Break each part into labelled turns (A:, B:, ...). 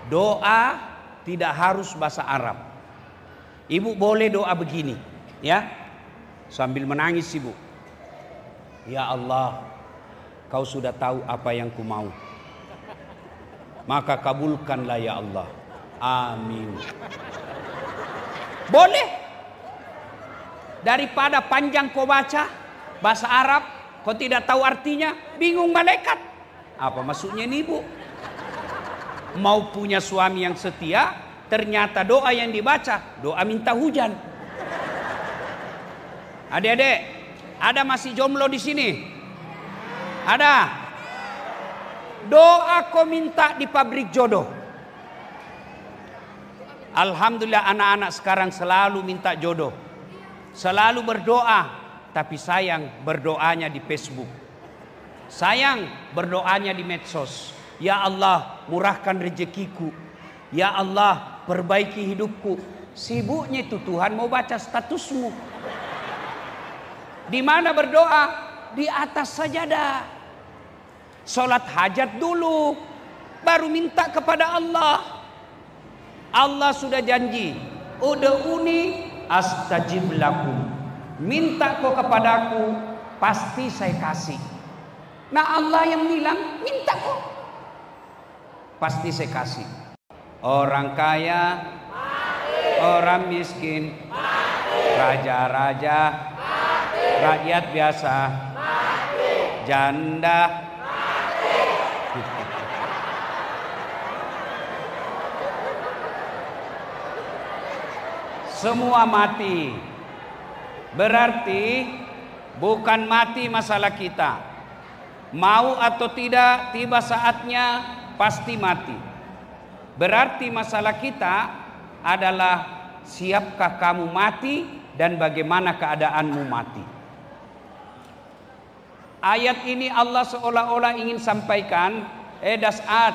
A: Doa tidak harus bahasa Arab. Ibu boleh doa begini, ya, sambil menangis ibu. Ya Allah, Kau sudah tahu apa yang ku mau, maka kabulkanlah ya Allah. Amin. Boleh. Daripada panjang kau baca bahasa Arab, kau tidak tahu artinya, bingung malaikat. Apa maksudnya ini ibu? Mau punya suami yang setia, ternyata doa yang dibaca doa minta hujan. Adik-adik, ada masih jomblo di sini? Ada? Doa kau minta di pabrik jodoh. Alhamdulillah anak-anak sekarang selalu minta jodoh, selalu berdoa. Tapi sayang berdoanya di Facebook, sayang berdoanya di medsos. Ya Allah, murahkan rezekiku. Ya Allah, perbaiki hidupku. Sibuknya itu Tuhan mau baca statusmu. Di mana berdoa? Di atas sajadah. Sholat hajat dulu, baru minta kepada Allah. Allah sudah janji, ud'uni astajib lakum. Minta kau kepadaku, pasti saya kasih. Nah Allah yang bilang, minta kau, pasti saya kasih. Orang kaya, orang miskin, raja-raja, rakyat biasa, janda, semua mati. Berarti bukan mati masalah kita. Mau atau tidak, tiba saatnya pasti mati. Berarti masalah kita adalah siapkah kamu mati dan bagaimana keadaanmu mati. Ayat ini Allah seolah-olah ingin sampaikan, Das'at,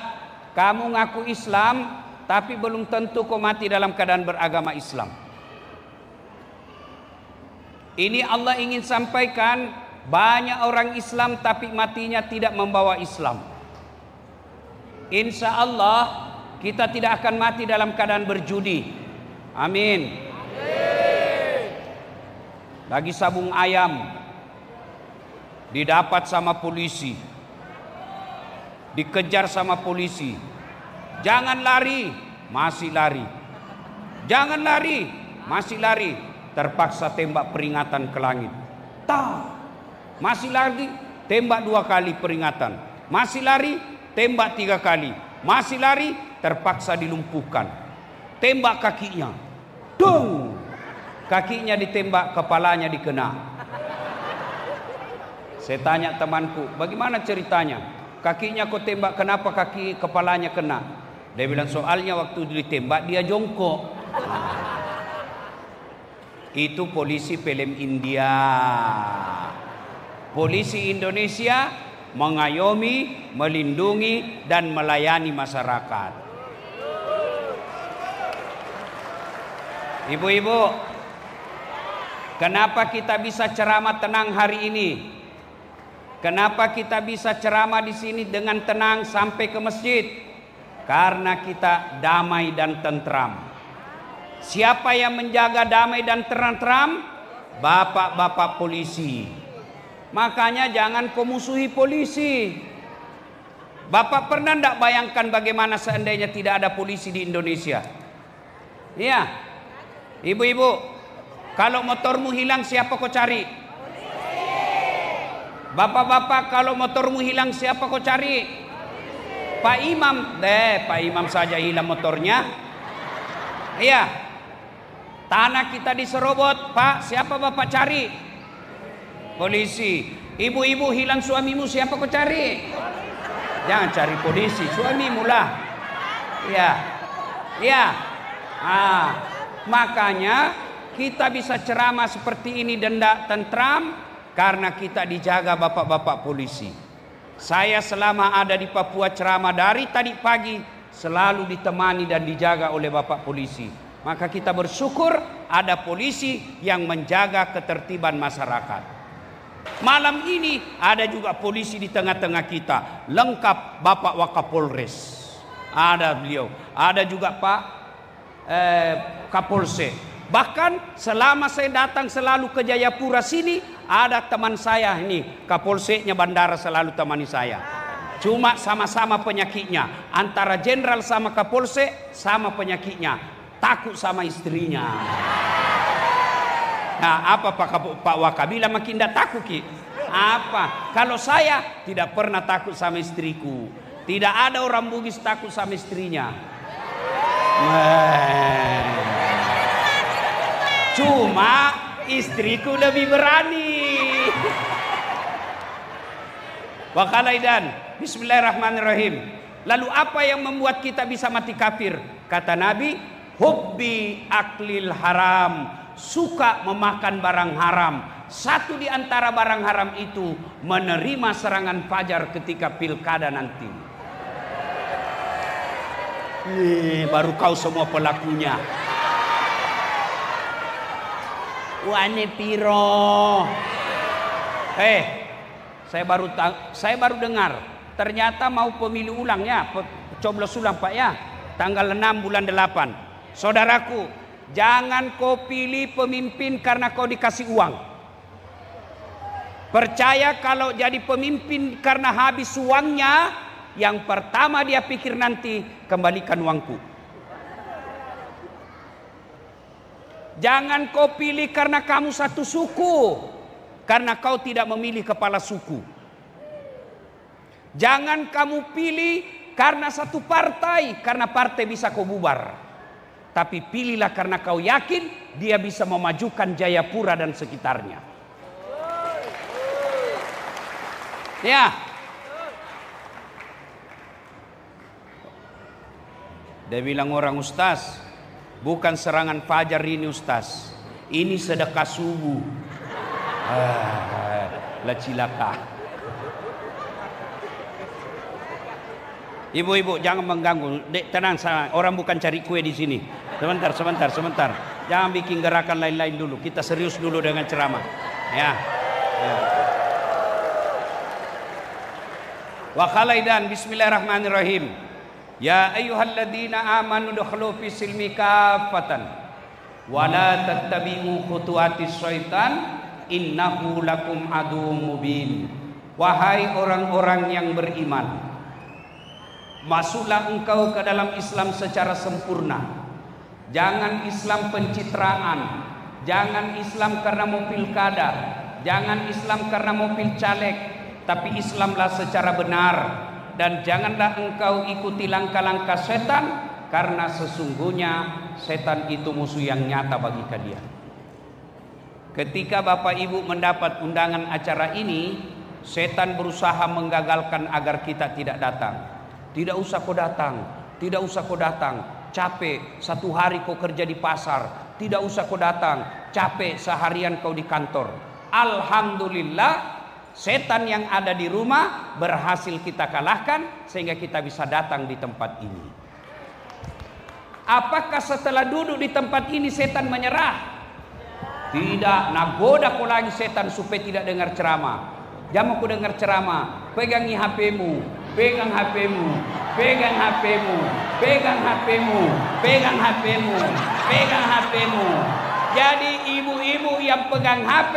A: kamu ngaku Islam tapi belum tentu kau mati dalam keadaan beragama Islam. Ini Allah ingin sampaikan, banyak orang Islam tapi matinya tidak membawa Islam. Insya Allah kita tidak akan mati dalam keadaan berjudi. Amin. Lagi sabung ayam didapat sama polisi, dikejar sama polisi. Jangan lari, masih lari. Jangan lari, masih lari. Terpaksa tembak peringatan ke langit. Masih lari, tembak 2 kali peringatan. Masih lari, tembak 3 kali. Masih lari, terpaksa dilumpuhkan. Tembak kakinya, dung, kakinya ditembak, kepalanya dikena. Saya tanya temanku, bagaimana ceritanya? Kakinya kau tembak, kenapa kepalanya kena? Dia bilang soalnya waktu ditembak dia jongkok. Itu polisi film India. Polisi Indonesia mengayomi, melindungi dan melayani masyarakat. Ibu-ibu, kenapa kita bisa ceramah tenang hari ini? Kenapa kita bisa ceramah di sini dengan tenang sampai ke masjid? Karena kita damai dan tentram. Siapa yang menjaga damai dan tentram? Bapak-bapak polisi. Makanya jangan kau musuhi polisi. Bapak pernah tidak bayangkan bagaimana seandainya tidak ada polisi di Indonesia? Iya. Ibu-ibu, kalau motormu hilang siapa kau cari? Bapak-bapak, kalau motormu hilang siapa kau cari? Pak Imam. Pak Imam saja hilang motornya. Iya. Tanah kita diserobot, Pak, siapa bapak cari? Polisi. Ibu-ibu hilang suamimu, siapa kau cari? Jangan cari polisi, suamimu lah. Iya. Iya. Makanya kita bisa ceramah seperti ini dan tidak tentram karena kita dijaga bapak-bapak polisi. Saya selama ada di Papua ceramah dari tadi pagi selalu ditemani dan dijaga oleh bapak polisi. Maka kita bersyukur ada polisi yang menjaga ketertiban masyarakat. Malam ini ada juga polisi di tengah-tengah kita, lengkap Bapak Wakapolres. Ada beliau. Ada juga Pak Kapolsek. Bahkan selama saya datang selalu ke Jayapura sini, ada teman saya ini, Kapolseknya bandara selalu temani saya. Cuma sama-sama penyakitnya. Antara jenderal sama Kapolsek sama penyakitnya. Takut sama istrinya. Nah, apa Pak Wakabila makin tidak takut Ki? Apa? Kalau saya tidak pernah takut sama istriku. Tidak ada orang Bugis takut sama istrinya. Cuma istriku lebih berani. Wakalaidan. Bismillahirrahmanirrahim. Lalu apa yang membuat kita bisa mati kafir? Kata Nabi, hubbi aklil haram, suka memakan barang haram. Satu di antara barang haram itu menerima serangan fajar ketika pilkada nanti. Nih, baru kau semua pelakunya. Wane piro. Saya baru dengar. Ternyata mau pemilu ulang ya, coblos ulang Pak ya, tanggal 6 bulan 8. Saudaraku, jangan kau pilih pemimpin karena kau dikasih uang. Percaya kalau jadi pemimpin karena habis uangnya, yang pertama dia pikir nanti, kembalikan uangku. Jangan kau pilih karena kamu satu suku, karena kau tidak memilih kepala suku. Jangan kamu pilih karena satu partai, karena partai bisa kau bubar. Tapi pilihlah karena kau yakin dia bisa memajukan Jayapura dan sekitarnya. Ya. Dia bilang orang, Ustaz, bukan serangan fajar ini Ustaz, ini sedekah subuh. Lah cilaka. Ibu-ibu jangan mengganggu. Dek, tenang, orang bukan cari kue di sini. Sebentar. Jangan bikin gerakan lain-lain dulu. Kita serius dulu dengan ceramah. Ya. Wa khalaidan, bismillahirrahmanirrahim. Ya ayyuhalladzina amanu dukhulu fi silmi kafatan wa la tattabi'u khutuwatis syaitan innahu lakum aduwwum mubin. Wahai orang-orang yang beriman, masuklah engkau ke dalam Islam secara sempurna. Jangan Islam pencitraan, jangan Islam karena mau pilkada, jangan Islam karena mau pilcaleg, tapi Islamlah secara benar. Dan janganlah engkau ikuti langkah-langkah setan, karena sesungguhnya setan itu musuh yang nyata bagi kalian. Ketika Bapak Ibu mendapat undangan acara ini, setan berusaha menggagalkan agar kita tidak datang. Tidak usah kau datang, tidak usah kau datang, capek, satu hari kau kerja di pasar. Tidak usah kau datang, capek, seharian kau di kantor. Alhamdulillah, setan yang ada di rumah berhasil kita kalahkan, sehingga kita bisa datang di tempat ini. Apakah setelah duduk di tempat ini setan menyerah? Tidak, nagoda kau lagi setan supaya tidak dengar ceramah. Jangan kau dengar ceramah, pegangi HP-mu. Pegang HP-mu, pegang HP-mu, pegang HP-mu, pegang HP-mu, pegang HP-mu. Jadi ibu-ibu yang pegang HP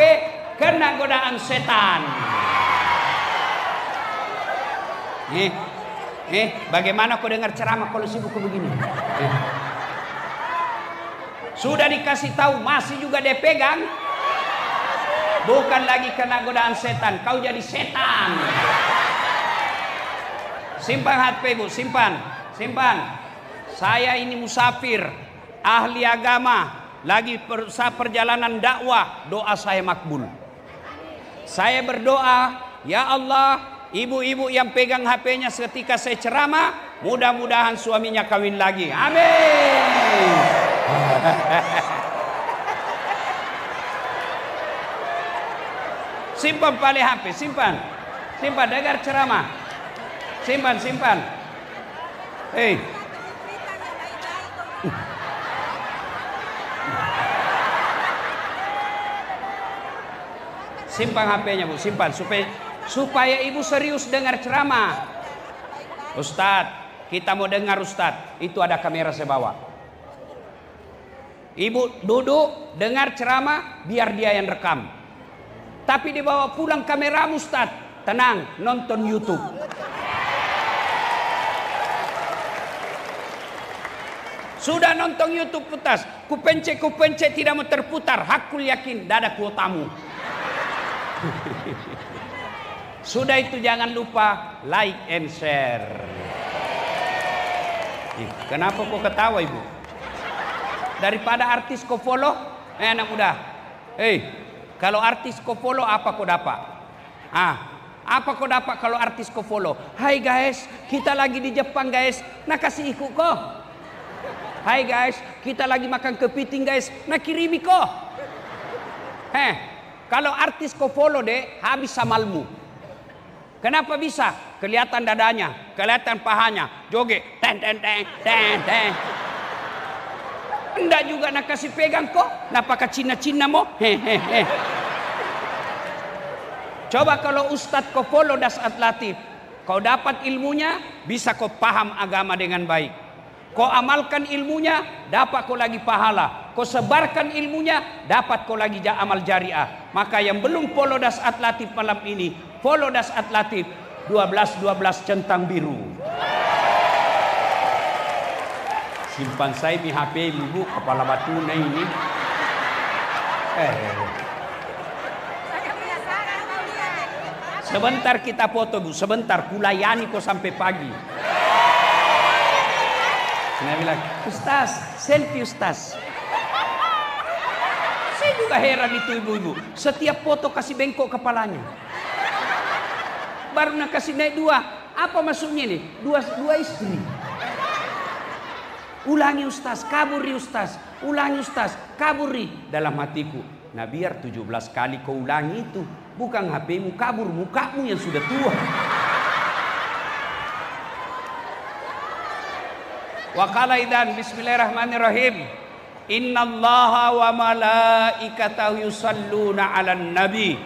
A: kena godaan setan. Bagaimana kau dengar ceramah kalau sibuk begini? Sudah dikasih tahu masih juga dia pegang. Bukan lagi kena godaan setan, kau jadi setan. Simpan HP Bu, simpan. Saya ini musafir, ahli agama, lagi perjalanan dakwah, doa saya makbul. Saya berdoa, ya Allah, ibu-ibu yang pegang HP-nya ketika saya ceramah, mudah-mudahan suaminya kawin lagi. Amin. Simpan pale HP, simpan dengar ceramah. Simpan. Simpan HP-nya Bu, simpan supaya ibu serius dengar ceramah. Ustadz, Kita mau dengar Ustadz, itu ada kamera saya bawa. Ibu duduk, dengar ceramah, biar dia yang rekam. Tapi dibawa pulang kamera Ustadz, tenang, nonton YouTube. Sudah nonton YouTube putas, kupencet tidak mau terputar, hakul yakin, dada kuotamu. Sudah itu jangan lupa like and share. Kenapa kok ketawa ibu? Daripada artis kau follow, anak muda. Kalau artis kau follow apa kau dapat? Apa kau dapat kalau artis kau follow? Hai guys, kita lagi di Jepang guys, nak kasih ikut kau. Hai guys, kita lagi makan kepiting guys, nak kirimi kau. Kalau artis kau follow deh, habis samalmu. Kenapa bisa? Kelihatan dadanya, kelihatan pahanya, joget, ten. Enggak juga nak kasih pegang kok, nak pakai Cina mo. Coba kalau Ustadz kau follow Dasat Latif, kau dapat ilmunya, bisa kau paham agama dengan baik. Kau amalkan ilmunya, dapat kau lagi pahala. Kau sebarkan ilmunya, dapat kau lagi amal jariah. Maka yang belum follow Dasat Latif malam ini, follow Dasat Latif 12 centang biru. Simpan saya di HP ibu, kepala batunya ini. Sebentar kita foto bu, sebentar kulayani kok sampai pagi. Saya bilang, Ustaz, selfie Ustaz. Saya juga heran itu ibu-ibu. Setiap foto kasih bengkok kepalanya. Baru nak kasih naik 2. Apa maksudnya nih? Dua istri. Ulangi Ustaz, kaburi Ustaz. Ulangi Ustaz, kaburi. Dalam hatiku, nah biar 17 kali kau ulangi itu. Bukan HPmu kabur, mukamu yang sudah tua. Wa qala idzan bismillahirrahmanirrahim. Innallaha wa malaikatahu yusalluna 'alan nabi.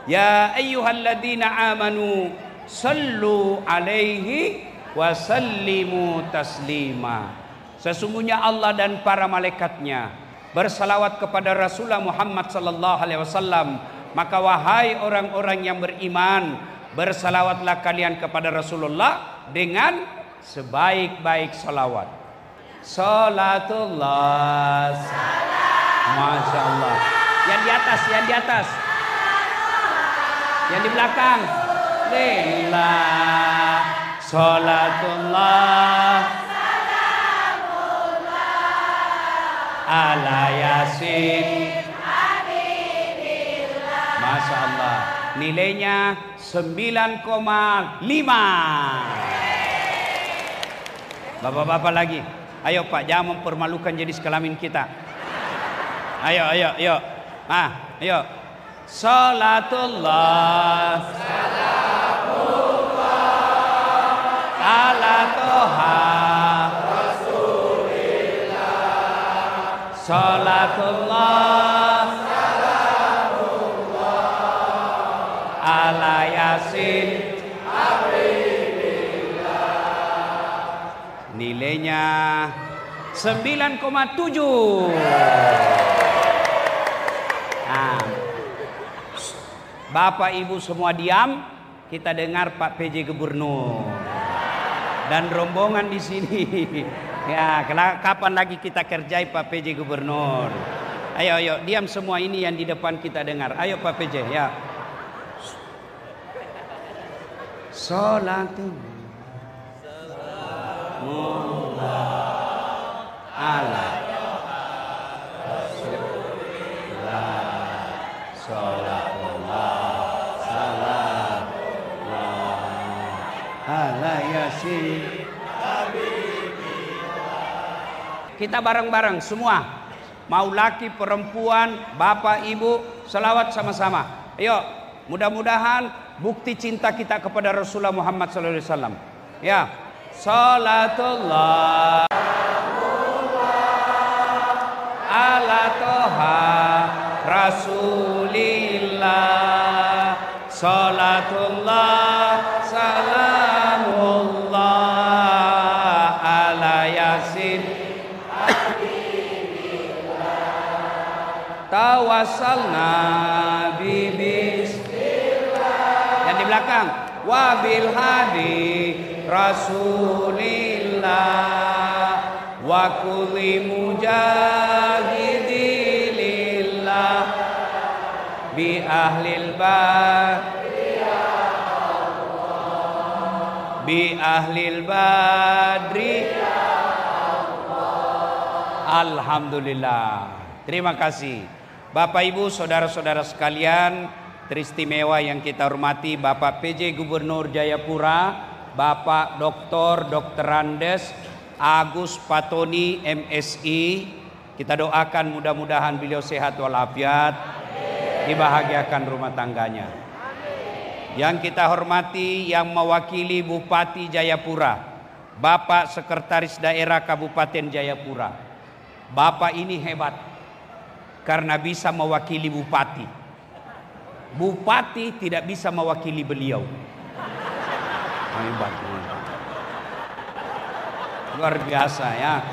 A: Ya ayyuhalladzina amanu sallu 'alaihi wa sallimu taslima. Sesungguhnya Allah dan para malaikatnya bersalawat kepada Rasulullah Muhammad sallallahu alaihi wasallam. Maka wahai orang-orang yang beriman, bersalawatlah kalian kepada Rasulullah dengan sebaik-baik salawat. Salatullah. Masya Allah. Yang di atas, yang di atas. Yang di belakang. Lillah. Salatullah. Ala Yasin. Masya Allah. Nilainya 9,5. Bapak-bapak lagi. Ayo Pak, jangan mempermalukan jenis kelamin kita. Ayo. Ayo. Salatullah. Ala Toha. Salatullah. Ala Yasin. Nilainya 9,7. Nah, Bapak Ibu semua diam, kita dengar Pak PJ Gubernur dan rombongan di sini. Ya, kapan lagi kita kerjai Pak PJ Gubernur? Ayo, diam semua, ini yang di depan kita dengar. Ayo Pak PJ, ya. Salatullah ala Rasulillah. Salatullah salamullah ala Yasin. Kita bareng-bareng semua, mau laki perempuan, bapak ibu, selawat sama-sama. Ayo, mudah-mudahan bukti cinta kita kepada Rasulullah Muhammad SAW. Ya, salatullah ala Toha Rasulillah. Salatullah salamullah Yasin. Tawassalna bismillah. Yang di belakang wabil hadi Rasulillah wa kulli mujahidilillah bi ahlil badri. Alhamdulillah. Terima kasih Bapak Ibu saudara-saudara sekalian teristimewa yang kita hormati, Bapak PJ Gubernur Jayapura, Bapak Dr. Andes Agus Patoni MSI. Kita doakan mudah-mudahan beliau sehat walafiat, dibahagiakan rumah tangganya. Yang kita hormati yang mewakili Bupati Jayapura, Bapak Sekretaris Daerah Kabupaten Jayapura. Bapak ini hebat karena bisa mewakili bupati. Bupati tidak bisa mewakili beliau. Hebat. Luar biasa ya.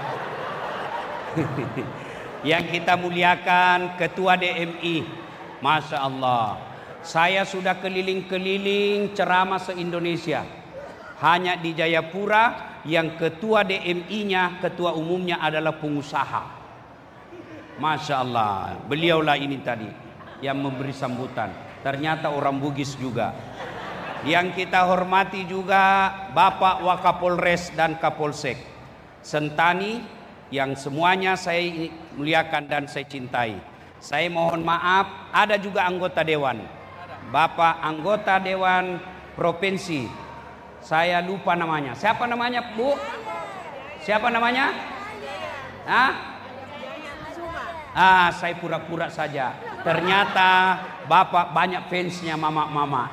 A: Yang kita muliakan Ketua DMI. Masya Allah. Saya sudah keliling-keliling ceramah se-Indonesia. Hanya di Jayapura yang ketua DMI-nya, ketua umumnya adalah pengusaha. Masya Allah. Beliaulah ini tadi yang memberi sambutan. Ternyata orang Bugis juga. Yang kita hormati juga Bapak Wakapolres dan Kapolsek Sentani, yang semuanya saya muliakan dan saya cintai. Saya mohon maaf, ada juga anggota dewan. Bapak anggota dewan provinsi, saya lupa namanya. Siapa namanya, Bu? Siapa namanya? Saya pura-pura saja. Ternyata Bapak banyak fansnya mama-mama.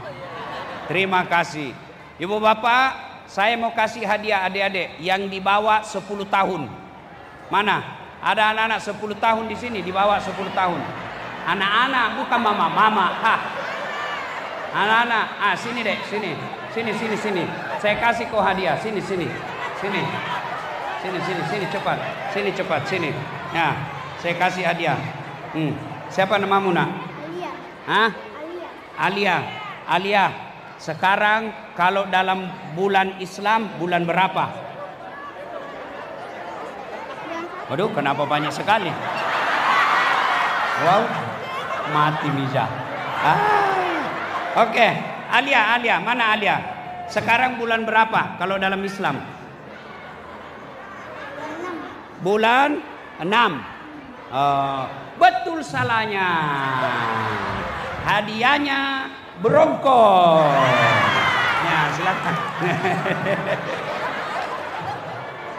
A: Terima kasih. Ibu bapak, saya mau kasih hadiah adik-adik yang di bawah 10 tahun. Mana? Ada anak-anak 10 tahun di sini, di bawah 10 tahun. Anak-anak, bukan mama-mama. Anak-anak, sini dek, sini. Sini. Saya kasih kau hadiah. Sini, cepat. Sini. Ya, saya kasih hadiah. Siapa namamu, Nak? Alia. Sekarang kalau dalam bulan Islam bulan berapa? Waduh, kenapa banyak sekali? Wow, mati Miza. Oke, Alia, mana Alia? Sekarang bulan berapa kalau dalam Islam? Bulan 6. Betul salahnya. Hadiahnya berongkol. Ya, silakan.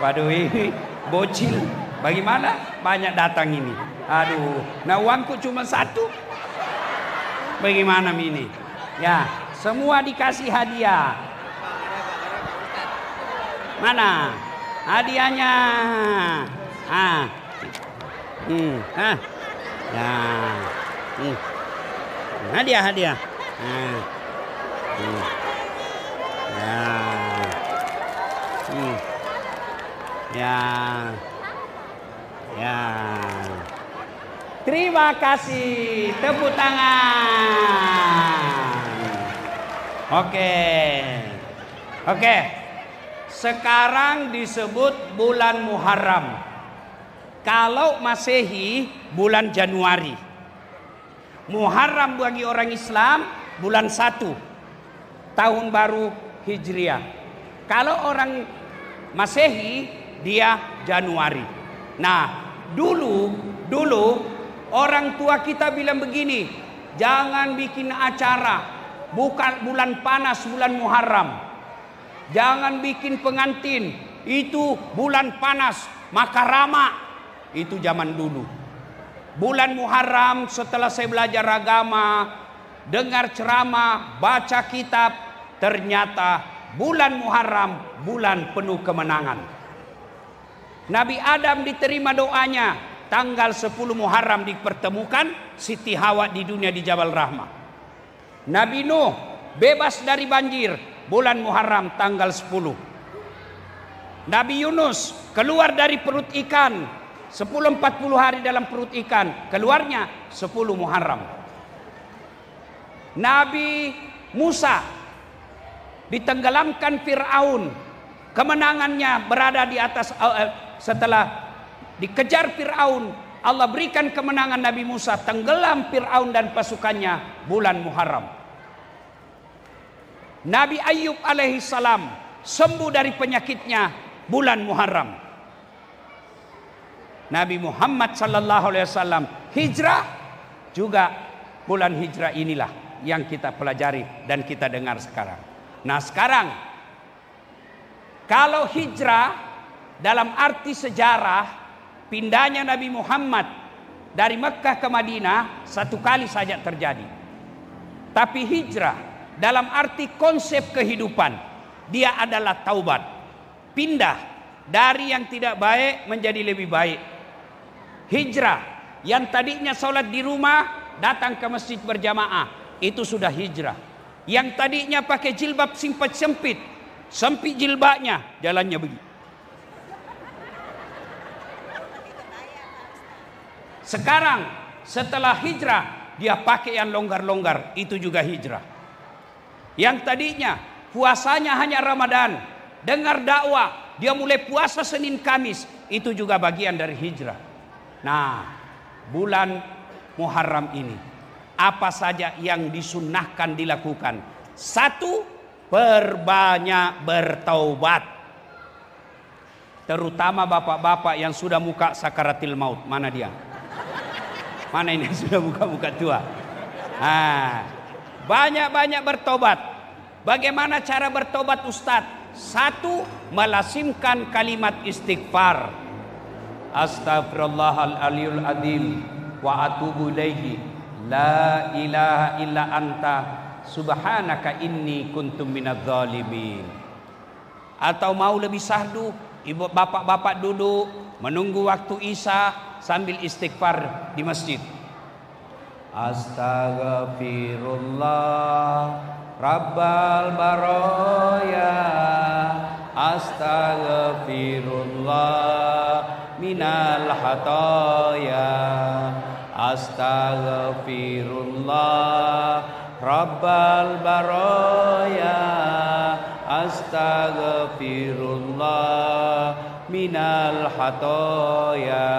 A: Waduh, ini bocil. Bagaimana? Banyak datang ini. Aduh, nah uangku cuma 1. Bagaimana ini? Ya, semua dikasih hadiah. Mana hadiahnya? Hadiah. Terima kasih, tepuk tangan. Oke. Sekarang disebut bulan Muharram. Kalau Masehi bulan Januari. Muharram bagi orang Islam bulan 1 tahun baru Hijriah. Kalau orang Masehi dia Januari. Nah, dulu orang tua kita bilang begini, jangan bikin acara bukan bulan panas, bulan Muharram. Jangan bikin pengantin, itu bulan panas, maka ramak. Itu zaman dulu. Bulan Muharram, setelah saya belajar agama, dengar ceramah, baca kitab, ternyata bulan Muharram bulan penuh kemenangan. Nabi Adam diterima doanya, tanggal 10 Muharram dipertemukan Siti Hawa di dunia di Jabal Rahmah. Nabi Nuh bebas dari banjir bulan Muharram tanggal 10. Nabi Yunus keluar dari perut ikan 10-40 hari dalam perut ikan, keluarnya 10 Muharram. Nabi Musa ditenggelamkan Fir'aun, kemenangannya berada di atas setelah dikejar Fir'aun, Allah berikan kemenangan Nabi Musa, tenggelam Fir'aun dan pasukannya bulan Muharram. Nabi Ayub alaihissalam sembuh dari penyakitnya bulan Muharram. Nabi Muhammad sallallahu alaihi wasallam hijrah juga bulan hijrah inilah yang kita pelajari dan kita dengar sekarang. Nah, sekarang kalau hijrah dalam arti sejarah, pindahnya Nabi Muhammad dari Mekah ke Madinah satu kali saja terjadi. Tapi hijrah dalam arti konsep kehidupan, dia adalah taubat. Pindah dari yang tidak baik menjadi lebih baik. Hijrah yang tadinya sholat di rumah datang ke masjid berjamaah, itu sudah hijrah. Yang tadinya pakai jilbab sempit jilbabnya, jalannya begini. Sekarang setelah hijrah dia pakai yang longgar-longgar, itu juga hijrah. Yang tadinya puasanya hanya Ramadan, dengar dakwah, dia mulai puasa Senin Kamis, itu juga bagian dari hijrah. Nah, bulan Muharram ini apa saja yang disunnahkan dilakukan? 1, perbanyak bertaubat. Terutama bapak-bapak yang sudah muka sakaratil maut. Mana dia? Mana ini sudah muka-muka tua? Banyak-banyak bertobat. Bagaimana cara bertobat, Ustadz? 1, melasimkan kalimat istighfar. Astaghfirullahaladzim azim wa atubu ilaihi, la ilaha illa anta subhanaka inni kuntum minadz zalimin. Atau mau lebih sahdu, ibu bapak-bapak duduk menunggu waktu Isya sambil istighfar di masjid. Astaghfirullah Rabbal baraya, astaghfirullah minal hataya, astaghfirullah Rabbal baraya, astaghfirullah minal hataya.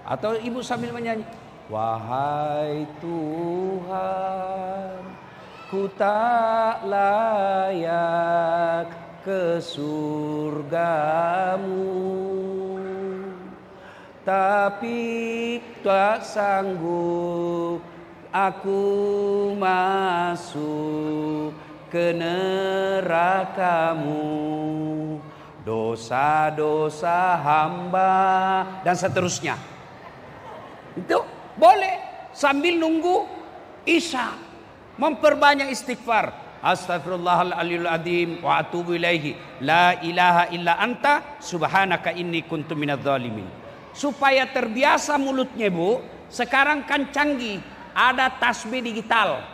A: Atau ibu sambil menyanyi, wahai Tuhan, ku tak layak ke surgamu, tapi tak sanggup aku masuk ke nerakamu. Dosa-dosa hamba, dan seterusnya. Itu boleh sambil nunggu Isya, memperbanyak istighfar. Astaghfirullahaladzim wa atubu ilaihi, la ilaha illa anta subhanaka inni kuntum minadz zalimin. Supaya terbiasa mulutnya, Bu. Sekarang kan canggih, ada tasbih digital.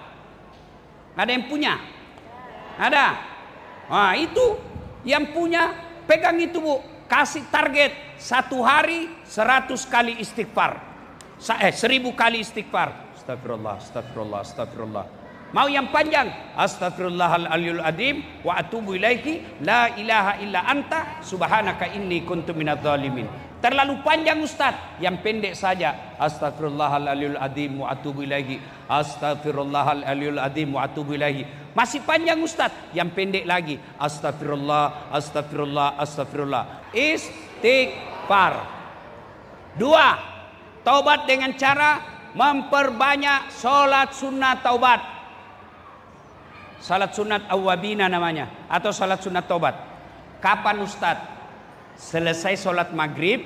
A: Ada yang punya? Ada. Nah, itu yang punya pegang itu, Bu. Kasih target 1 hari 100 kali istighfar. 1000 kali istighfar. Astagfirullah, astagfirullah, astagfirullah. Mau yang panjang? Astaghfirullahaladzim wa atubu ilaihi, la ilaha illa anta subhanaka inni kuntu minadz zalimin. Terlalu panjang, Ustaz. Yang pendek saja. Astaghfirullahaladzim wa atubu ilaihi, astaghfirullahaladzim wa atubu ilaihi. Masih panjang, Ustaz. Yang pendek lagi. Astagfirullah, astagfirullah, astagfirullah. Istighfar. 2, taubat dengan cara memperbanyak sholat sunnah taubat. Salat sunat awwabina namanya, atau salat sunat taubat. Kapan, Ustaz? Selesai sholat maghrib,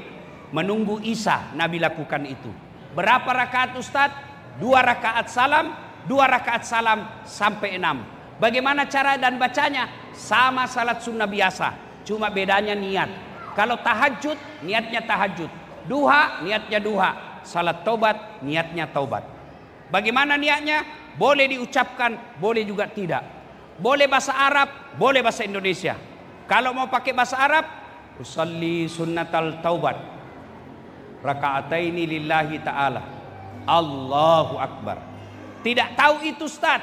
A: menunggu Isya, Nabi lakukan itu. Berapa rakaat, Ustaz? 2 rakaat salam, 2 rakaat salam sampai 6. Bagaimana cara dan bacanya? Sama salat sunnah biasa, cuma bedanya niat. Kalau tahajud, niatnya tahajud. Duha, niatnya duha. Salat taubat, niatnya taubat. Bagaimana niatnya? Boleh diucapkan, boleh juga tidak. Boleh bahasa Arab, boleh bahasa Indonesia. Kalau mau pakai bahasa Arab, usalli sunnatal taubat raka'ataini lillahi ta'ala. Allahu Akbar. Tidak tahu itu Ustaz.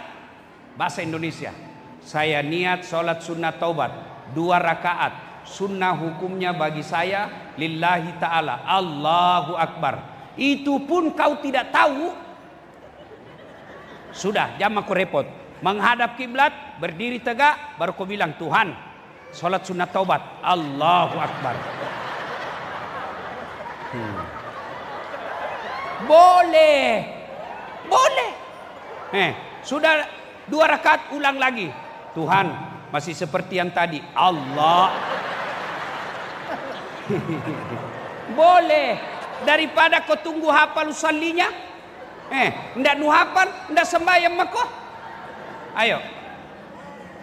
A: Bahasa Indonesia. Saya niat sholat sunnah taubat 2 rakaat. Sunnah hukumnya bagi saya lillahi ta'ala. Allahu Akbar. Itu pun kau tidak tahu. Sudah, jangan aku repot. Menghadap kiblat, berdiri tegak, baru kau bilang Tuhan, sholat sunnah taubat. Allahu Akbar. Boleh. Boleh. Sudah 2 rakaat, ulang lagi. Tuhan, masih seperti yang tadi. Allah. Boleh. Daripada kau tunggu hafal usallinya. Ndak nu hafal, ndak sembahyang mako. Ayo.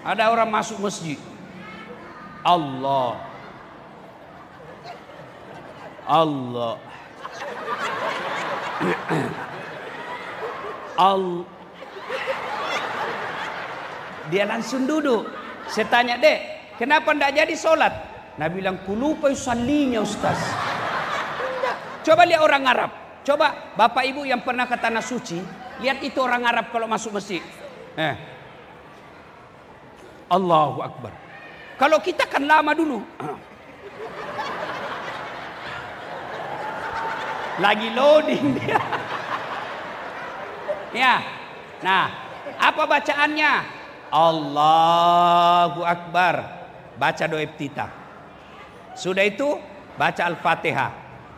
A: Ada orang masuk masjid. Allah. Allah. Dia langsung duduk. Saya tanya, Dek, kenapa ndak jadi sholat? Nah bilang, kulupa usallinya Ustaz. Coba lihat orang Arab. Coba Bapak Ibu yang pernah ke Tanah Suci, lihat itu orang Arab kalau masuk masjid. Allahu Akbar. Kalau kita kan lama dulu. Lagi loading dia. Ya. Nah, apa bacaannya? Allahu Akbar. Baca doa iftitah. Sudah itu baca Al-Fatihah.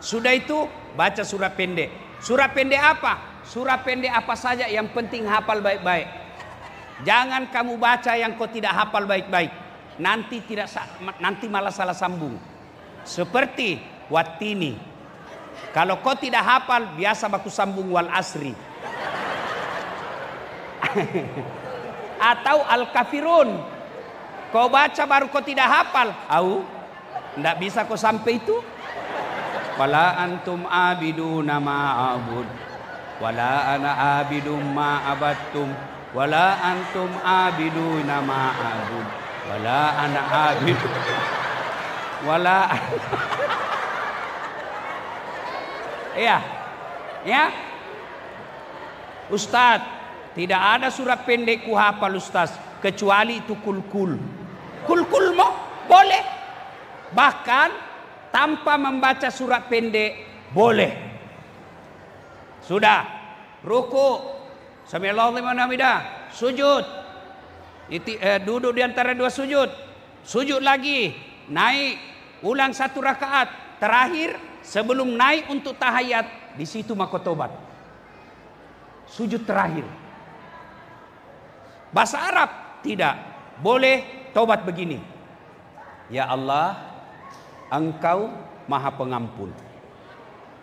A: Sudah itu baca surah pendek. Surah pendek apa? Surah pendek apa saja, yang penting hafal baik-baik. Jangan kamu baca yang kau tidak hafal baik-baik. Nanti malah salah sambung. Seperti Wattini. Kalau kau tidak hafal, biasa baku sambung wal asri. Atau Al-Kafirun. Kau baca baru kau tidak hafal. Tidak bisa kau sampai itu. Wala antum abiduna ma'abud. Wala ana abidum ma'abattum. Wala antum abiduna ma'abud. Wala ana abid. Wala. Ya. Ustaz, tidak ada surat pendek ku hafal Ustaz, kecuali itu kul-kul. Kul-kul mau boleh. Bahkan tanpa membaca surat pendek boleh. Sudah ruku, sami'allahu liman hamidah, sujud. Duduk di antara 2 sujud. Sujud lagi, naik, ulang 1 rakaat. Terakhir sebelum naik untuk tahiyat, di situ maka tobat. Sujud terakhir. Bahasa Arab tidak boleh tobat begini. Ya Allah, Engkau Maha Pengampun.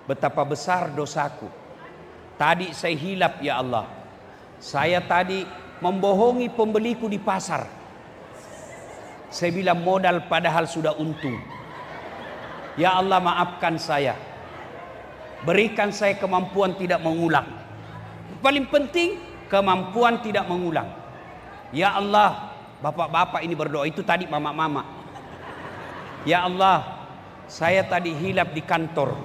A: Betapa besar dosaku. Tadi saya hilap ya Allah. Saya tadi membohongi pembeliku di pasar. Saya bilang modal padahal sudah untung. Ya Allah, maafkan saya. Berikan saya kemampuan tidak mengulang. Paling penting kemampuan tidak mengulang. Ya Allah, bapak-bapak ini berdoa, itu tadi mama-mama. Ya Allah, saya tadi hilap di kantor.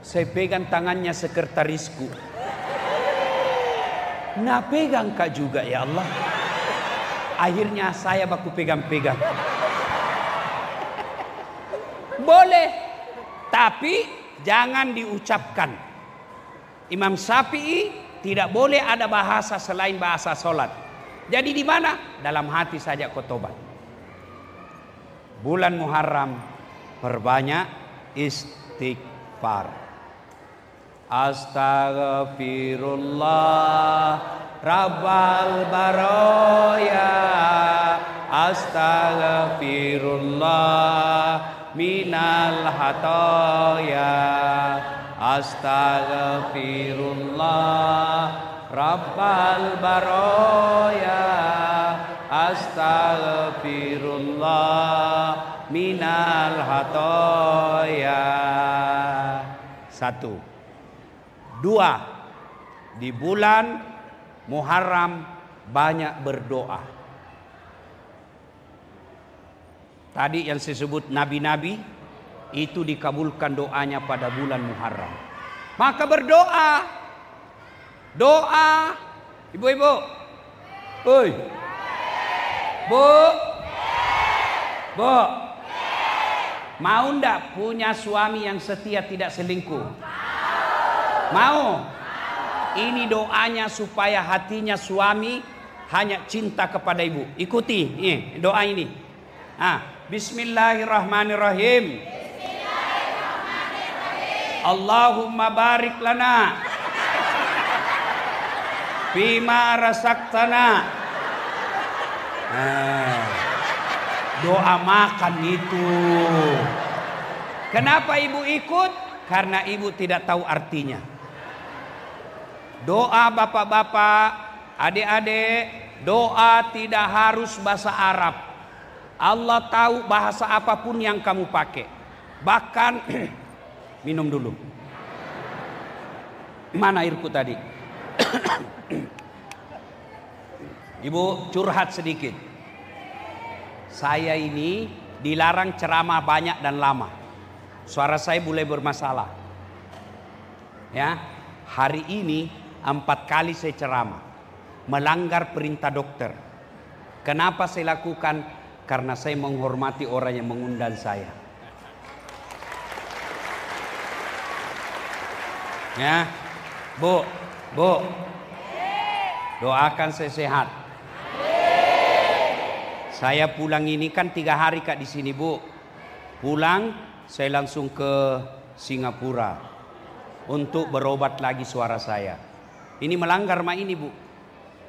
A: Saya pegang tangannya sekretarisku. Nah pegang kak juga ya Allah. Akhirnya saya baku pegang-pegang. Boleh, tapi jangan diucapkan. Imam Syafi'i tidak boleh ada bahasa selain bahasa sholat. Jadi di mana? Dalam hati saja kau tobat. Bulan Muharram, perbanyak istighfar. Astaghfirullah Rabbal Baraya. Astaghfirullah minal hataya. Astaghfirullah Rabbal Baraya. Astaghfirullah minal hataya. 1. 2. Di bulan Muharram banyak berdoa. Tadi yang disebut nabi-nabi itu dikabulkan doanya pada bulan Muharram. Maka berdoa. Doa. Ibu-ibu. Oi. Bu. Bu. Mau ndak punya suami yang setia tidak selingkuh? Mau. Ini doanya supaya hatinya suami hanya cinta kepada ibu. Ikuti doa ini. Bismillahirrahmanirrahim. Allahumma barik lana bima rasaktana. Doa makan itu. Kenapa ibu ikut? Karena ibu tidak tahu artinya. Doa bapak-bapak, adik-adik, doa tidak harus bahasa Arab. Allah tahu bahasa apapun yang kamu pakai. Bahkan minum dulu. Mana airku tadi? Ibu curhat sedikit. Saya ini dilarang ceramah banyak dan lama. Suara saya mulai bermasalah. Ya, hari ini 4 kali saya ceramah, melanggar perintah dokter. Kenapa saya lakukan? Karena saya menghormati orang yang mengundang saya. Ya, Bu, doakan saya sehat. Saya pulang ini kan 3 hari Kak di sini, Bu. Pulang saya langsung ke Singapura untuk berobat lagi suara saya. Ini melanggar ini, Bu.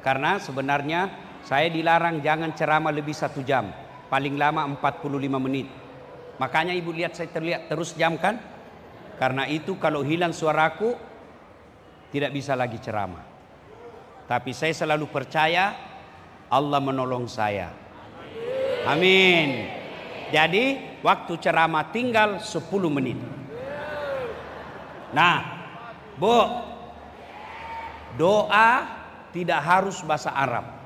A: Karena sebenarnya saya dilarang jangan ceramah lebih 1 jam. Paling lama 45 menit. Makanya ibu lihat saya terlihat terus jam kan? Karena itu kalau hilang suaraku tidak bisa lagi ceramah. Tapi saya selalu percaya Allah menolong saya. Amin. Jadi waktu ceramah tinggal 10 menit. Nah, Bu, doa tidak harus bahasa Arab.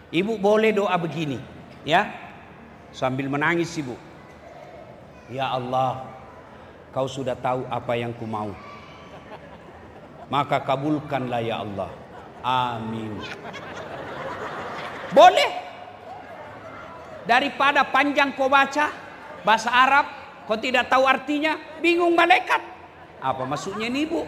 A: Ibu boleh doa begini, ya. Sambil menangis ibu. Ya Allah, Kau sudah tahu apa yang ku mau. Maka kabulkanlah ya Allah. Amin. Boleh. Daripada panjang kau baca bahasa Arab, kau tidak tahu artinya, bingung malaikat. Apa maksudnya ini, Bu?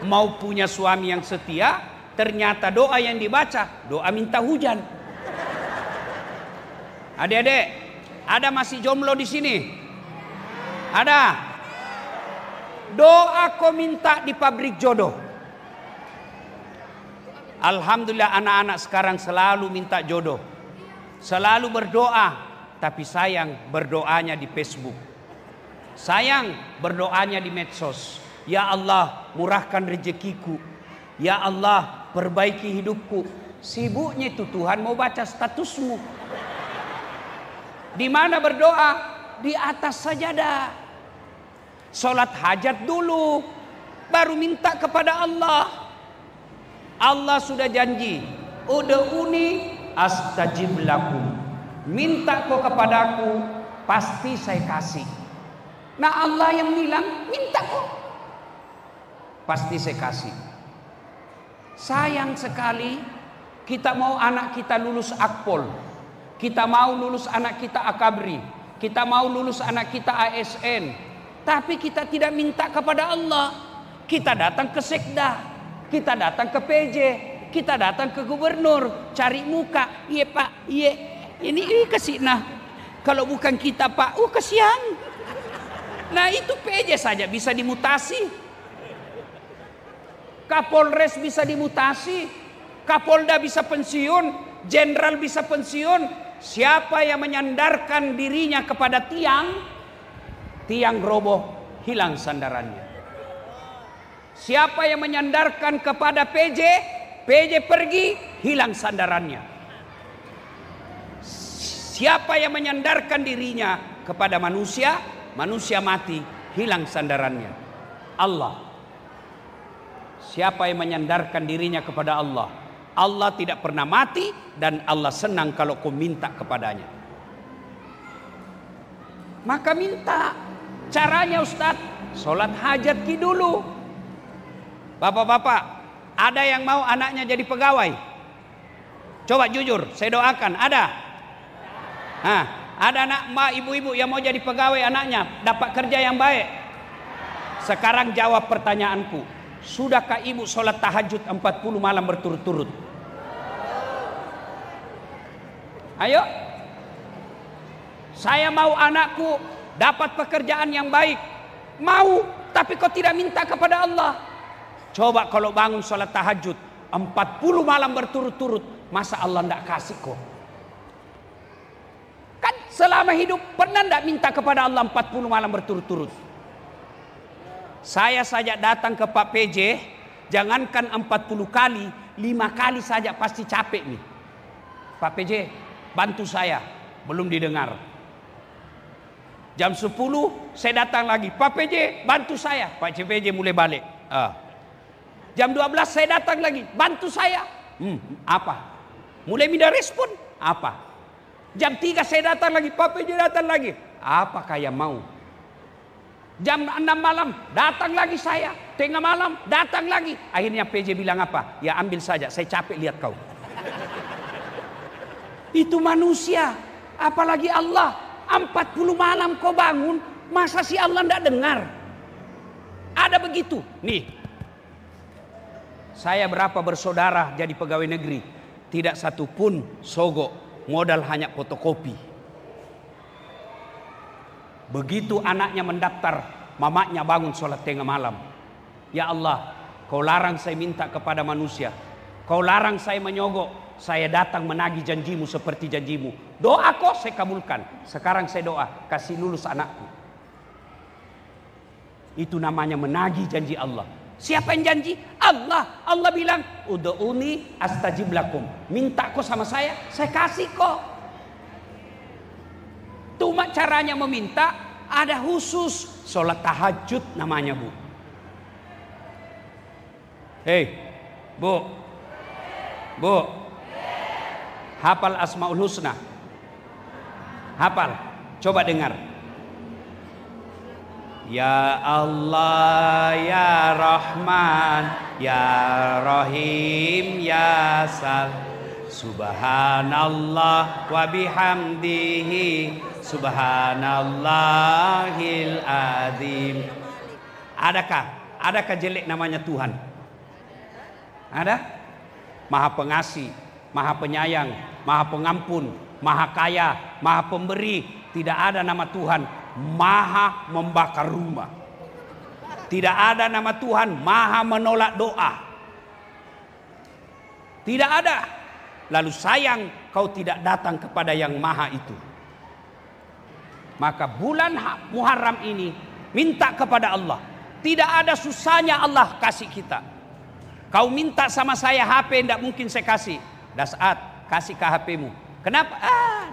A: Mau punya suami yang setia, ternyata doa yang dibaca, doa minta hujan. Adik-adik, ada masih jomblo di sini? Ada? Doa kau minta di pabrik jodoh. Alhamdulillah anak-anak sekarang selalu minta jodoh. Selalu berdoa, tapi sayang berdoanya di Facebook. Sayang berdoanya di medsos. Ya Allah, murahkan rezekiku. Ya Allah, perbaiki hidupku. Sibuknya itu Tuhan mau baca statusmu. Di mana berdoa? Di atas sajadah. Salat hajat dulu, baru minta kepada Allah. Allah sudah janji, ud'uni astajib lakum. Minta kau kepadaku, pasti saya kasih. Nah Allah yang bilang, minta kau, pasti saya kasih. Sayang sekali, kita mau anak kita lulus Akpol, kita mau lulus anak kita Akabri, kita mau lulus anak kita ASN, tapi kita tidak minta kepada Allah. Kita datang ke sekda, kita datang ke PJ, kita datang ke gubernur, cari muka. Iya Pak, iya ini kasih. Nah kalau bukan kita Pak, kasihan. Nah itu PJ saja bisa dimutasi, Kapolres bisa dimutasi, Kapolda bisa pensiun, Jenderal bisa pensiun. Siapa yang menyandarkan dirinya kepada tiang, tiang roboh, hilang sandarannya. Siapa yang menyandarkan kepada PJ, PJ pergi, hilang sandarannya. Siapa yang menyandarkan dirinya kepada manusia, manusia mati, hilang sandarannya. Allah. Siapa yang menyandarkan dirinya kepada Allah, Allah tidak pernah mati dan Allah senang kalau kau minta kepadanya. maka minta. Caranya Ustadz, sholat hajat dulu. Bapak-bapak, ada yang mau anaknya jadi pegawai? Coba jujur, saya doakan. Ada? Nah, ada anak ibu-ibu yang mau jadi pegawai anaknya, dapat kerja yang baik. Sekarang jawab pertanyaanku. Sudahkah ibu sholat tahajud 40 malam berturut-turut? Ayo. Saya mau anakku dapat pekerjaan yang baik. Mau, tapi kau tidak minta kepada Allah. Coba kalau bangun sholat tahajud 40 malam berturut-turut, masa Allah tidak kasih kok? Kan selama hidup pernah tidak minta kepada Allah 40 malam berturut-turut? Saya saja datang ke Pak PJ, jangankan 40 kali, 5 kali saja pasti capek nih. Pak PJ, bantu saya. Belum didengar. Jam 10 saya datang lagi. Pak PJ, bantu saya. Pak PJ mulai balik. Jam 12 saya datang lagi. Bantu saya. Apa? Mulai minta respon. Apa? Jam 3 saya datang lagi. Pak PJ datang lagi. Apakah yang mau? Jam 6 malam datang lagi saya. Tengah malam datang lagi. Akhirnya PJ bilang apa? Ya ambil saja, saya capek lihat kau. Itu manusia. Apalagi Allah. 40 malam kau bangun, masa si Allah tidak dengar? Ada begitu. Nih, saya berapa bersaudara jadi pegawai negeri, tidak satu pun sogok, modal hanya fotokopi. Begitu anaknya mendaftar, mamanya bangun sholat tengah malam. Ya Allah, kau larang saya minta kepada manusia. Kau larang saya menyogok. Saya datang menagih janjimu seperti janjimu. Doa kau saya kabulkan. Sekarang saya doa, kasih lulus anakku. Itu namanya menagih janji Allah. Siapa yang janji? Allah. Allah bilang, ud'uni astajib lakum. Minta kau sama saya kasih kau. Cuma caranya meminta ada khusus. Sholat tahajud namanya, Bu. Hei, Bu. Bu. Hafal Asmaul Husna? Hafal? Coba dengar. Ya Allah, ya Rahman, ya Rahim, ya Sal. Subhanallah wa bihamdihi, subhanallahil azim. Adakah jelek namanya Tuhan? Ada? Maha pengasih, maha penyayang, maha pengampun, maha kaya, maha pemberi. Tidak ada nama Tuhan maha membakar rumah. Tidak ada nama Tuhan maha menolak doa. Tidak ada. Lalu sayang kau tidak datang kepada yang maha itu. Maka bulan Muharram ini minta kepada Allah. Tidak ada susahnya Allah kasih kita. Kau minta sama saya HP, tidak mungkin saya kasih. Dasat, kasih ke HP-mu. Kenapa?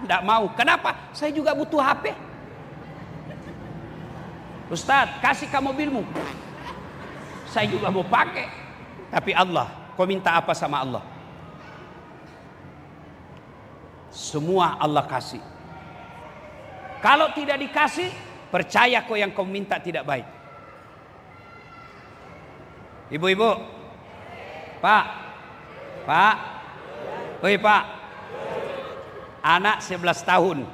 A: Tidak mau. Kenapa? Saya juga butuh HP. Ustadz, kasih ke mobilmu. Saya juga mau pakai. Tapi Allah, kau minta apa sama Allah? Semua Allah kasih. Kalau tidak dikasih, percaya kau yang kau minta tidak baik. Ibu-ibu, Pak, oi Pak, anak 11 tahun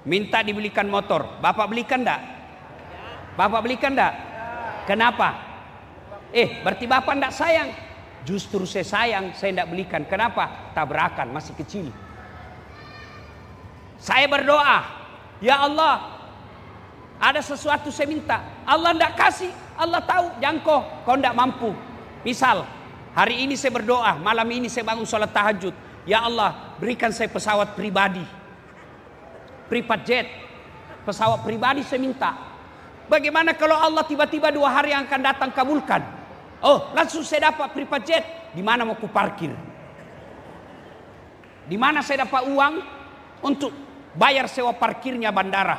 A: minta dibelikan motor, Bapak belikan enggak? Bapak belikan enggak? Kenapa? Berarti Bapak enggak sayang. Justru saya sayang, saya enggak belikan. Kenapa? Tabrakan, masih kecil. Saya berdoa, ya Allah, ada sesuatu saya minta, Allah enggak kasih. Allah tahu, jangkau, kau enggak mampu. Misal, hari ini saya berdoa, malam ini saya bangun sholat tahajud. Ya Allah, berikan saya pesawat pribadi, private jet, pesawat pribadi saya minta. Bagaimana kalau Allah tiba-tiba 2 hari yang akan datang kabulkan? Oh, langsung saya dapat private jet. Di mana mau ku parkir? Di mana saya dapat uang untuk bayar sewa parkirnya bandara?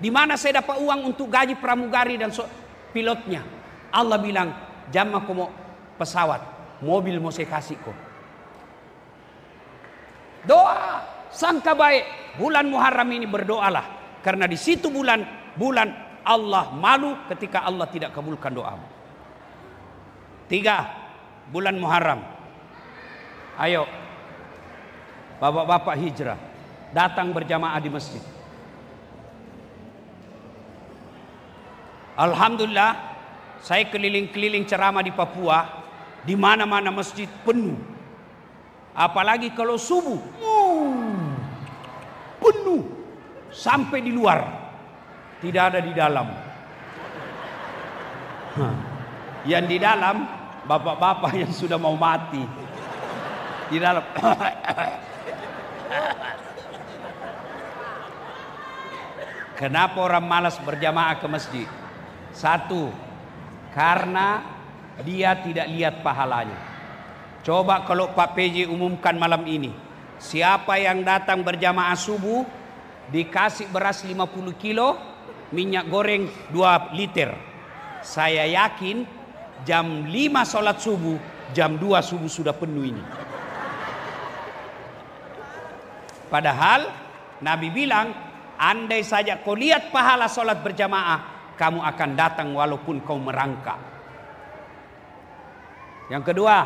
A: Di mana saya dapat uang untuk gaji pramugari dan pilotnya? Allah bilang, jam aku mau pesawat, mobil mau saya kasih kok. Doa, sangka baik. Bulan Muharram ini berdoalah. Karena di situ bulan Allah malu ketika Allah tidak kabulkan doamu. 3, bulan Muharram. Ayo, bapak-bapak hijrah, datang berjamaah di masjid. Alhamdulillah, saya keliling-keliling ceramah di Papua, di mana-mana masjid penuh. Apalagi kalau subuh, penuh sampai di luar, tidak ada di dalam. Yang di dalam bapak-bapak yang sudah mau mati di dalam. Kenapa orang malas berjamaah ke masjid? 1, karena dia tidak lihat pahalanya. Coba kalau Pak PJ umumkan malam ini, siapa yang datang berjamaah subuh dikasih beras 50 kilo, minyak goreng 2 liter. Saya yakin jam 5 sholat subuh, jam 2 subuh sudah penuh ini. Padahal Nabi bilang, andai saja kau lihat pahala sholat berjamaah, kamu akan datang walaupun kau merangkak. Yang kedua,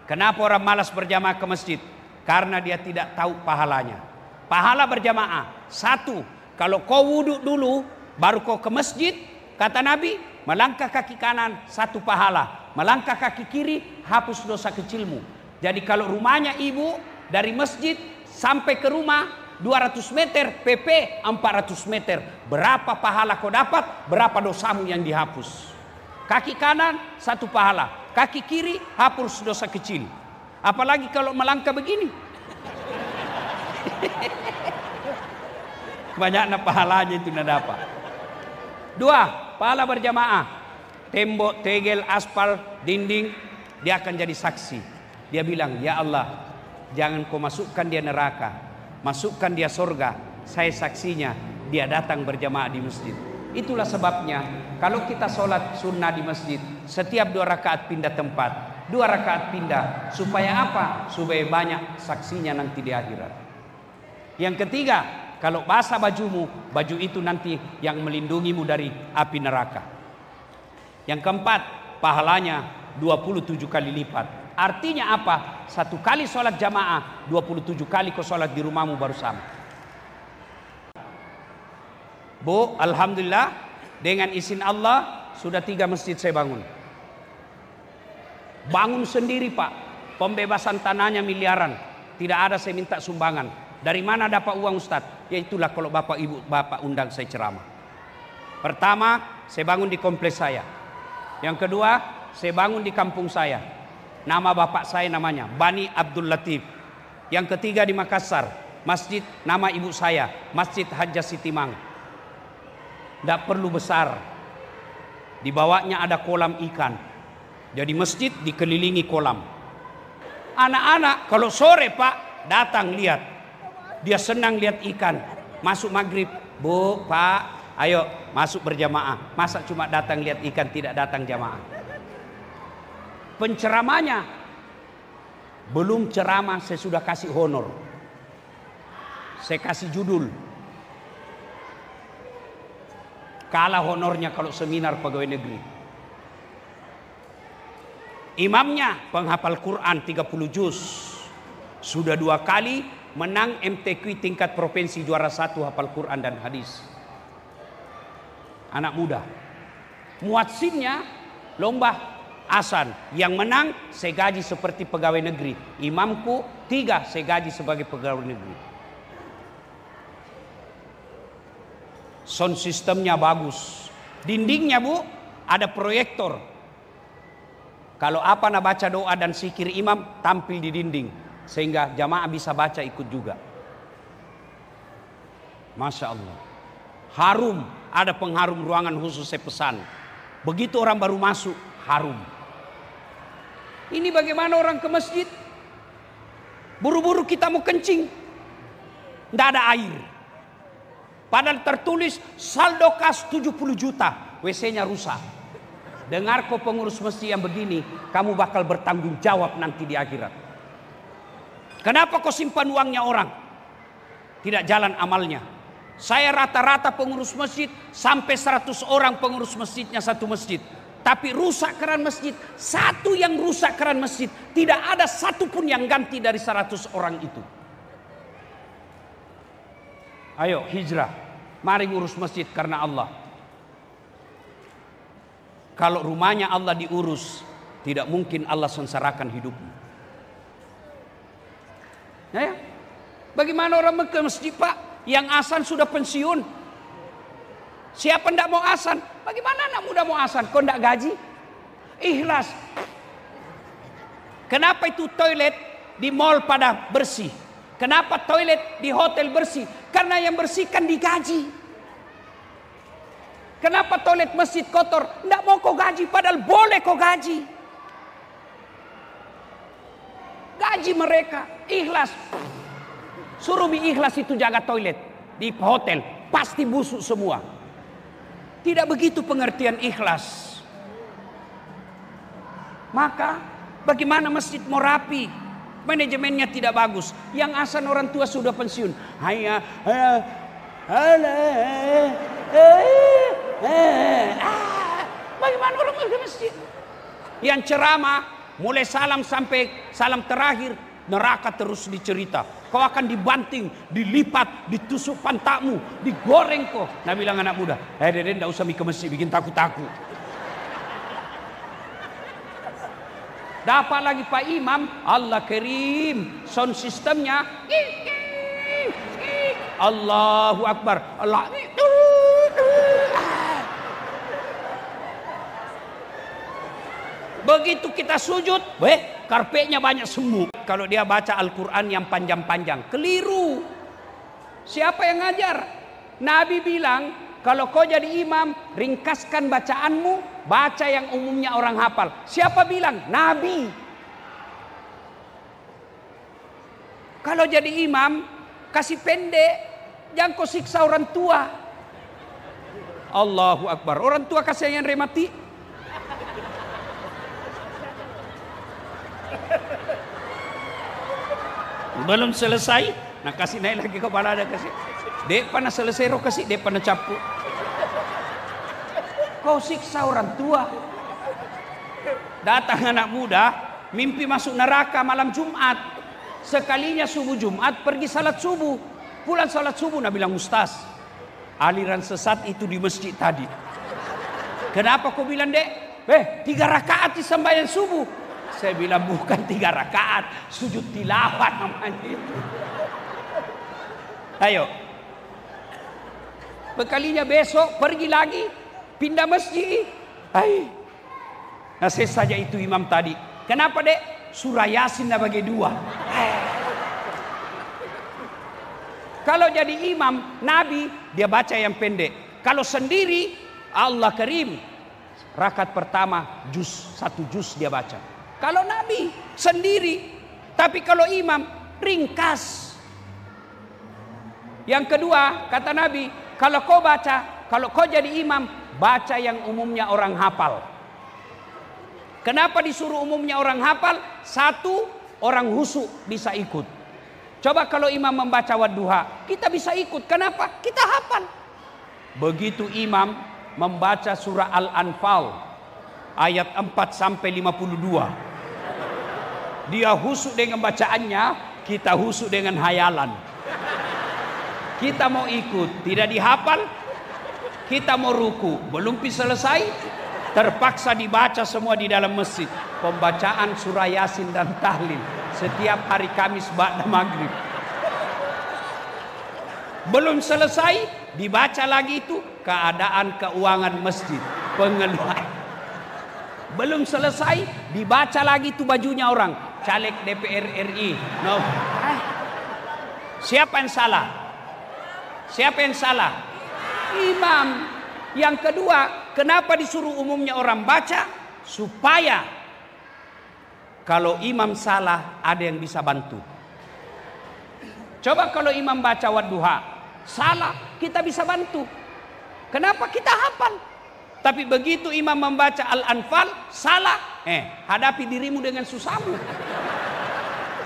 A: kenapa orang malas berjamaah ke masjid? Karena dia tidak tahu pahalanya. Pahala berjamaah, 1, kalau kau wudhu dulu baru kau ke masjid, kata Nabi, melangkah kaki kanan 1 pahala, melangkah kaki kiri hapus dosa kecilmu. Jadi kalau rumahnya ibu dari masjid sampai ke rumah 200 meter, PP 400 meter. Berapa pahala kau dapat, berapa dosamu yang dihapus. Kaki kanan 1 pahala, kaki kiri hapus dosa kecil. Apalagi kalau melangkah begini. Banyaknya pahalanya itu tidak dapat. 2, pahala berjamaah. Tembok, tegel, aspal, dinding, dia akan jadi saksi. Dia bilang, ya Allah, jangan kau masukkan dia neraka, masukkan dia surga. Saya saksinya, dia datang berjamaah di masjid. Itulah sebabnya kalau kita sholat sunnah di masjid, setiap 2 rakaat pindah tempat, 2 rakaat pindah. Supaya apa? Supaya banyak saksinya nanti di akhirat. Yang ketiga, kalau basah bajumu, baju itu nanti yang melindungimu dari api neraka. Yang keempat, pahalanya 27 kali lipat. Artinya apa? 1 kali sholat jamaah, 27 kali kau sholat di rumahmu baru sama. Bu, alhamdulillah, dengan izin Allah sudah 3 masjid saya bangun. Bangun sendiri Pak, pembebasan tanahnya miliaran, tidak ada saya minta sumbangan. Dari mana dapat uang Ustadz? Ya itulah kalau bapak ibu bapak undang saya ceramah. Pertama, saya bangun di kompleks saya. Yang kedua, saya bangun di kampung saya. Nama bapak saya namanya Bani Abdul Latif. Yang ketiga di Makassar, masjid nama ibu saya, Masjid Hajjah Sitimang. Tidak perlu besar. Di bawahnya ada kolam ikan. Jadi masjid dikelilingi kolam. Anak-anak kalau sore Pak datang lihat. Dia senang lihat ikan. Masuk maghrib, Bu, Pak, ayo masuk berjamaah. Masa cuma datang lihat ikan, tidak datang jamaah? Penceramanya belum ceramah saya sudah kasih honor. Saya kasih judul. Kalah honornya kalau seminar pegawai negeri. Imamnya penghafal Quran 30 juz. Sudah 2 kali menang MTQ tingkat provinsi, juara 1 hafal Quran dan hadis. Anak muda. Muadzinnya lomba asan. Yang menang saya gaji seperti pegawai negeri. Imamku 3 saya gaji sebagai pegawai negeri. Sound sistemnya bagus. Dindingnya Bu ada proyektor. Kalau apa nak baca doa dan zikir imam tampil di dinding. Sehingga jamaah bisa baca ikut juga. Masya Allah. Harum. Ada pengharum ruangan khusus saya pesan. Begitu orang baru masuk harum. Ini bagaimana orang ke masjid? Buru-buru kita mau kencing. Tidak ada air. Padahal tertulis saldo kas 70 juta. WC-nya rusak. Dengar kau pengurus masjid yang begini. Kamu bakal bertanggung jawab nanti di akhirat. Kenapa kau simpan uangnya orang? Tidak jalan amalnya. Saya rata-rata pengurus masjid sampai 100 orang pengurus masjidnya satu masjid. Tapi rusak keran masjid, satu yang rusak keran masjid, tidak ada satupun yang ganti dari 100 orang itu. Ayo hijrah, mari ngurus masjid karena Allah. Kalau rumahnya Allah diurus, tidak mungkin Allah sengsarakan hidupmu. Ya? Bagaimana orang ke masjid, Pak? Yang asan sudah pensiun. Siapa ndak mau asan? Bagaimana anak muda mau asan? Kau ndak gaji? Ikhlas. Kenapa itu toilet di mall pada bersih? Kenapa toilet di hotel bersih? Karena yang bersihkan digaji. Kenapa toilet masjid kotor? Ndak mau kau gaji, padahal boleh kau gaji. Gaji mereka, ikhlas. Suruh ikhlas itu jaga toilet di hotel, pasti busuk semua. Tidak begitu pengertian ikhlas. Maka bagaimana masjid mau rapi? Manajemennya tidak bagus. Yang asan orang tua sudah pensiun. Bagaimana orang ke masjid? Yang ceramah mulai salam sampai salam terakhir, neraka terus dicerita. Kau akan dibanting, dilipat, ditusuk pantatmu, digoreng kau. Nah bilang anak muda, Deden tidak usah ke masjid, bikin takut-takut. Dapat lagi Pak Imam, Allah Karim, sound systemnya, Allahu Akbar, Allah. Begitu kita sujud, karpetnya banyak semut. Kalau dia baca Al-Quran yang panjang-panjang, keliru. Siapa yang ngajar? Nabi bilang, kalau kau jadi imam, ringkaskan bacaanmu, baca yang umumnya orang hafal. Siapa bilang? Nabi. Kalau jadi imam, kasih pendek, jangan kau siksa orang tua. Allahu Akbar. Orang tua kasih yang remati. Belum selesai, nah kasih naik lagi kepala ada kasih. Dek pernah selesai roh kasih, dek pernah capu. Kau siksa orang tua. Datang anak muda, mimpi masuk neraka malam Jumat. Sekalinya subuh Jumat pergi salat subuh. Pulang salat subuh, Nabi bilang, Ustaz, aliran sesat itu di masjid tadi. Kenapa kau bilang, Dek? 3 rakaat di sembahyang subuh. Saya bilang bukan 3 rakaat, sujud tilawat namanya itu. Ayo. Bekalinya besok pergi lagi, pindah masjid. Nah saya saja itu imam tadi. Kenapa Dek? Surah Yasin dah bagi 2. Kalau jadi imam, Nabi dia baca yang pendek. Kalau sendiri, Allah Karim, rakaat pertama satu juz dia baca. Kalau Nabi sendiri, tapi kalau imam ringkas. Yang kedua, kata Nabi, kalau kau jadi imam, baca yang umumnya orang hafal. Kenapa disuruh umumnya orang hafal? 1, orang husuk bisa ikut. Coba kalau imam membaca wadduha, kita bisa ikut. Kenapa? Kita hafal. Begitu imam membaca surah Al-Anfal ayat 4 sampai 52. Dia husuk dengan bacaannya, kita husuk dengan hayalan. Kita mau ikut, tidak dihafal. Kita mau ruku, belum selesai, terpaksa dibaca semua di dalam masjid. Pembacaan surah Yasin dan tahlil setiap hari Kamis ba'da maghrib. Belum selesai, dibaca lagi itu keadaan keuangan masjid, pengeluaran. Belum selesai, dibaca lagi itu bajunya orang, caleg DPR RI. No. Siapa yang salah? Siapa yang salah? Imam. Yang kedua, kenapa disuruh umumnya orang baca? Supaya kalau imam salah, ada yang bisa bantu. Coba kalau imam baca wadduha, salah, kita bisa bantu. Kenapa? Kita hafal. Tapi begitu imam membaca Al-Anfal, salah, hadapi dirimu dengan susahmu.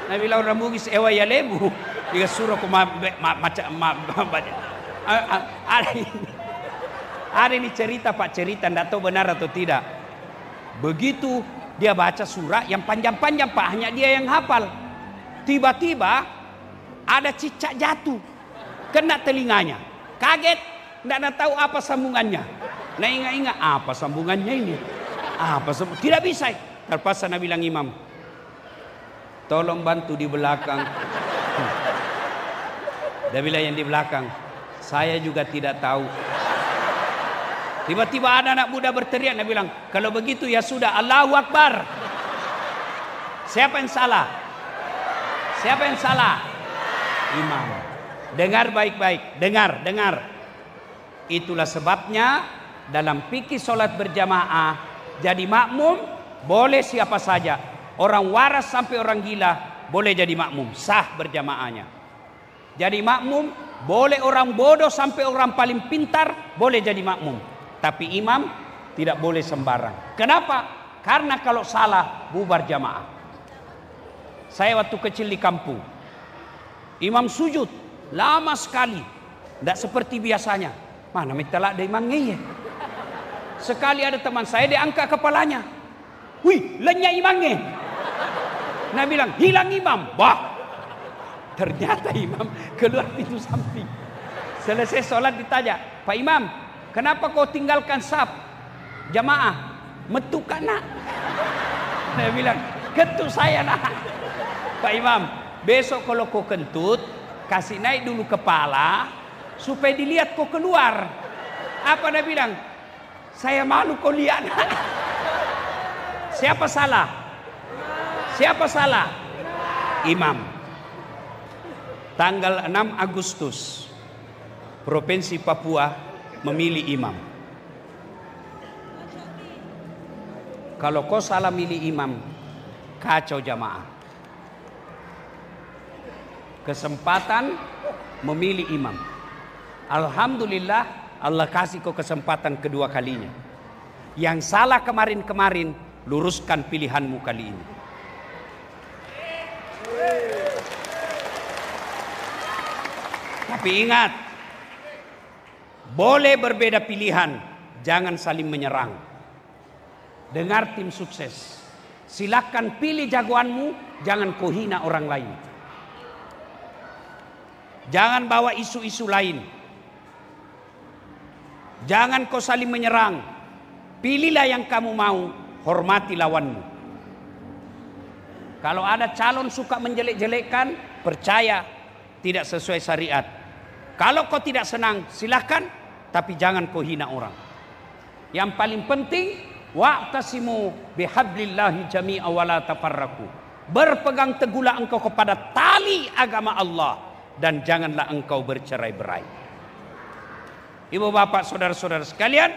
A: Nabi bilang orang bugis ewa ya lebu. Dia suruh aku baca. Ada ini cerita Pak, cerita tidak tahu benar atau tidak. Begitu dia baca surah yang panjang-panjang Pak, hanya dia yang hafal. Tiba-tiba ada cicak jatuh, kena telinganya. Kaget, tidak tahu apa sambungannya. Nah ingat-ingat, apa sambungannya ini? Tidak bisa. Terpaksa Nabi bilang imam, tolong bantu di belakang. Dia bilang yang di belakang, saya juga tidak tahu. Tiba-tiba ada anak muda berteriak, Nabi bilang, kalau begitu ya sudah, Allahu Akbar. Siapa yang salah? Siapa yang salah? Imam. Dengar baik-baik, dengar. Itulah sebabnya dalam fikih sholat berjamaah, jadi makmum boleh siapa saja. Orang waras sampai orang gila boleh jadi makmum, sah berjamaahnya. Jadi makmum boleh orang bodoh sampai orang paling pintar boleh jadi makmum. Tapi imam tidak boleh sembarang. Kenapa? Karena kalau salah bubar jamaah. Saya waktu kecil di kampung, imam sujud lama sekali, tidak seperti biasanya. Mana minta ada imam ngeye. Sekali ada teman saya diangkat kepalanya, wih lenyap imamnya. Nah bilang hilang imam. Bah, ternyata imam keluar pintu samping. Selesai sholat ditanya, Pak Imam, kenapa kau tinggalkan saf jamaah? Metu nak. Saya bilang, kentut saya nak. Pak Imam, besok kalau kau kentut, kasih naik dulu kepala supaya dilihat kau keluar. Apa dia bilang? Saya malu kau lihat. Siapa salah? Siapa salah? Imam. Tanggal 6 Agustus Provinsi Papua memilih imam. Kalau kau salah milih imam, kacau jamaah. Kesempatan memilih imam. Alhamdulillah Allah kasih kau kesempatan kedua kalinya. Yang salah kemarin-kemarin, luruskan pilihanmu kali ini. Tapi ingat, boleh berbeda pilihan, jangan saling menyerang. Dengar tim sukses, silakan pilih jagoanmu, jangan kau hina orang lain. Jangan bawa isu-isu lain. Jangan kau saling menyerang. Pilihlah yang kamu mau, hormati lawanmu. Kalau ada calon suka menjelek-jelekkan, percaya tidak sesuai syariat. Kalau kau tidak senang, silakan, tapi jangan kau hina orang. Yang paling penting, wa'tasimu bihablillahi jami'a wa la tafarraqu. Berpegang teguhlah engkau kepada tali agama Allah dan janganlah engkau bercerai-berai. Ibu bapak saudara-saudara sekalian,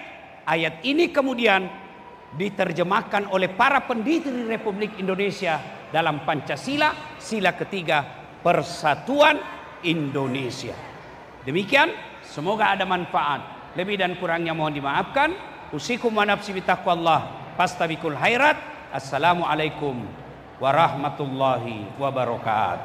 A: ayat ini kemudian diterjemahkan oleh para pendiri Republik Indonesia dalam Pancasila, sila ketiga, Persatuan Indonesia. Demikian, semoga ada manfaat. Lebih dan kurangnya mohon dimaafkan. Usikum wa nafsi bitaqwallah fastabiqul khairat. Assalamualaikum warahmatullahi wabarakatuh.